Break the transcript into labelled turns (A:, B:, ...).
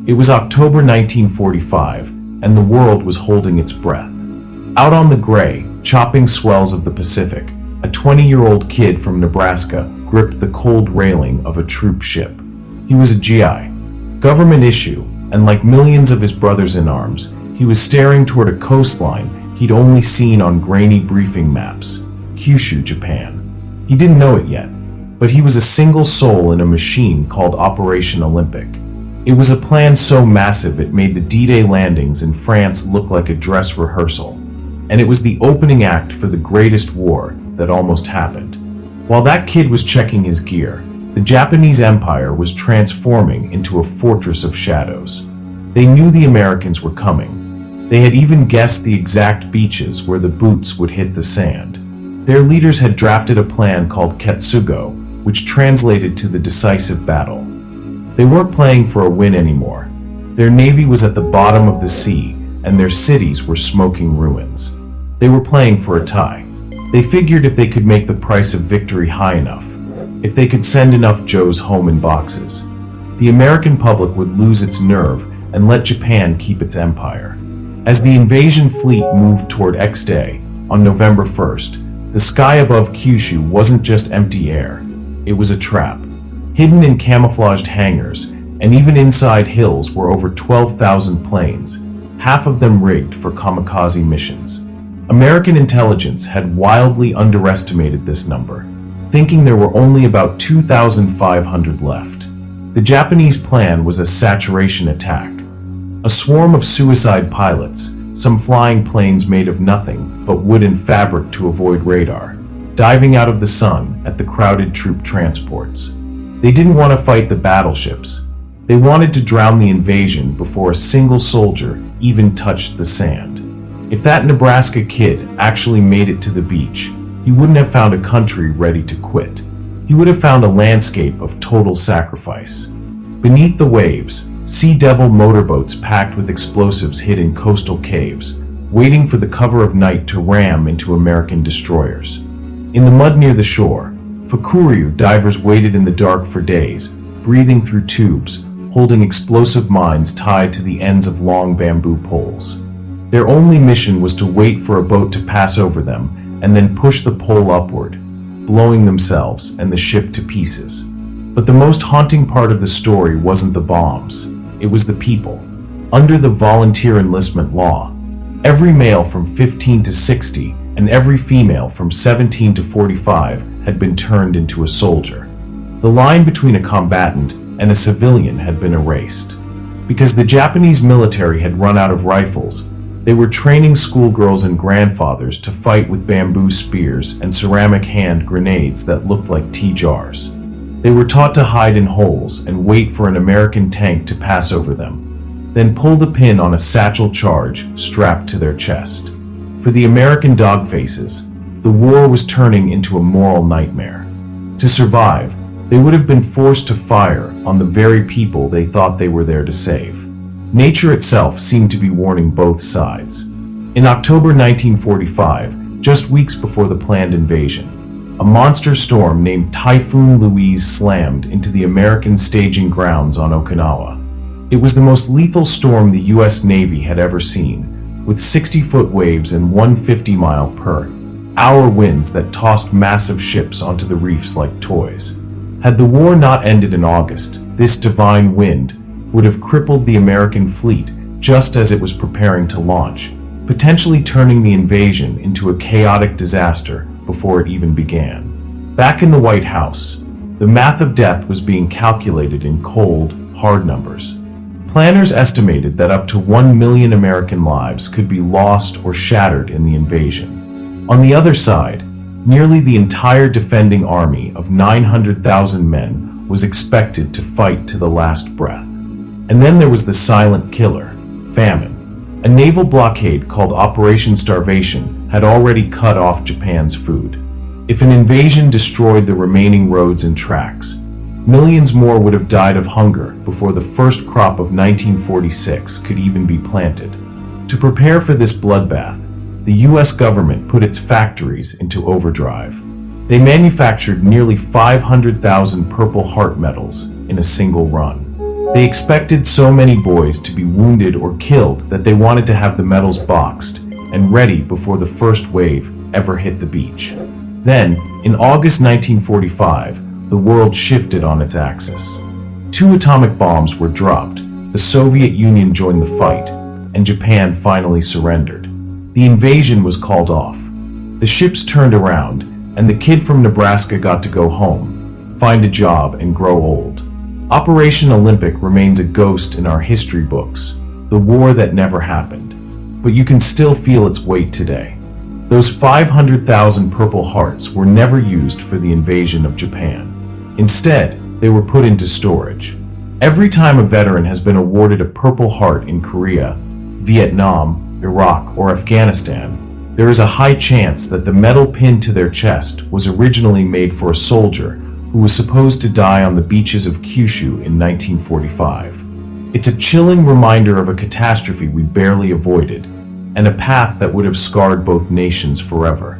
A: It was October 1945, and the world was holding its breath. Out on the gray, chopping swells of the Pacific, a 20-year-old kid from Nebraska gripped the cold railing of a troop ship. He was a GI, government issue, and like millions of his brothers in arms, he was staring toward a coastline he'd only seen on grainy briefing maps, Kyushu, Japan. He didn't know it yet, but he was a single soul in a machine called Operation Olympic. It was a plan so massive it made the D-Day landings in France look like a dress rehearsal, and it was the opening act for the greatest war that almost happened. While that kid was checking his gear, the Japanese Empire was transforming into a fortress of shadows. They knew the Americans were coming. They had even guessed the exact beaches where the boots would hit the sand. Their leaders had drafted a plan called Ketsugō, which translated to the decisive battle. They weren't playing for a win anymore. Their navy was at the bottom of the sea, and their cities were smoking ruins. They were playing for a tie. They figured if they could make the price of victory high enough, if they could send enough Joes home in boxes, the American public would lose its nerve and let Japan keep its empire. As the invasion fleet moved toward X-Day, on November 1st, the sky above Kyushu wasn't just empty air. It was a trap. Hidden in camouflaged hangars, and even inside hills were over 12,000 planes, half of them rigged for kamikaze missions. American intelligence had wildly underestimated this number, thinking there were only about 2,500 left. The Japanese plan was a saturation attack. A swarm of suicide pilots, some flying planes made of nothing but wood and fabric to avoid radar, diving out of the sun at the crowded troop transports. They didn't want to fight the battleships. They wanted to drown the invasion before a single soldier even touched the sand. If that Nebraska kid actually made it to the beach, he wouldn't have found a country ready to quit. He would have found a landscape of total sacrifice. Beneath the waves, Sea Devil motorboats packed with explosives hid in coastal caves, waiting for the cover of night to ram into American destroyers. In the mud near the shore, Fukuryu divers waited in the dark for days, breathing through tubes, holding explosive mines tied to the ends of long bamboo poles. Their only mission was to wait for a boat to pass over them and then push the pole upward, blowing themselves and the ship to pieces. But the most haunting part of the story wasn't the bombs, it was the people. Under the volunteer enlistment law, every male from 15 to 60 and every female from 17 to 45 had been turned into a soldier. The line between a combatant and a civilian had been erased. Because the Japanese military had run out of rifles, they were training schoolgirls and grandfathers to fight with bamboo spears and ceramic hand grenades that looked like tea jars. They were taught to hide in holes and wait for an American tank to pass over them, then pull the pin on a satchel charge strapped to their chest. For the American dogfaces, the war was turning into a moral nightmare. To survive, they would have been forced to fire on the very people they thought they were there to save. Nature itself seemed to be warning both sides. In October 1945, just weeks before the planned invasion, a monster storm named Typhoon Louise slammed into the American staging grounds on Okinawa. It was the most lethal storm the U.S. Navy had ever seen, with 60-foot waves and 150-mile-per-hour winds that tossed massive ships onto the reefs like toys. Had the war not ended in August, this divine wind would have crippled the American fleet just as it was preparing to launch, potentially turning the invasion into a chaotic disaster before it even began. Back in the White House, the math of death was being calculated in cold, hard numbers. Planners estimated that up to 1 million American lives could be lost or shattered in the invasion. On the other side, nearly the entire defending army of 900,000 men was expected to fight to the last breath. And then there was the silent killer, famine. A naval blockade called Operation Starvation had already cut off Japan's food. If an invasion destroyed the remaining roads and tracks, millions more would have died of hunger before the first crop of 1946 could even be planted. To prepare for this bloodbath, the U.S. government put its factories into overdrive. They manufactured nearly 500,000 Purple Heart medals in a single run. They expected so many boys to be wounded or killed that they wanted to have the medals boxed and ready before the first wave ever hit the beach. Then, in August 1945, the world shifted on its axis. 2 atomic bombs were dropped, the Soviet Union joined the fight, and Japan finally surrendered. The invasion was called off. The ships turned around, and the kid from Nebraska got to go home, find a job, and grow old. Operation Olympic remains a ghost in our history books, the war that never happened. But you can still feel its weight today. Those 500,000 Purple Hearts were never used for the invasion of Japan. Instead, they were put into storage. Every time a veteran has been awarded a Purple Heart in Korea, Vietnam, Iraq, or Afghanistan, there is a high chance that the medal pinned to their chest was originally made for a soldier who was supposed to die on the beaches of Kyushu in 1945. It's a chilling reminder of a catastrophe we barely avoided, and a path that would have scarred both nations forever.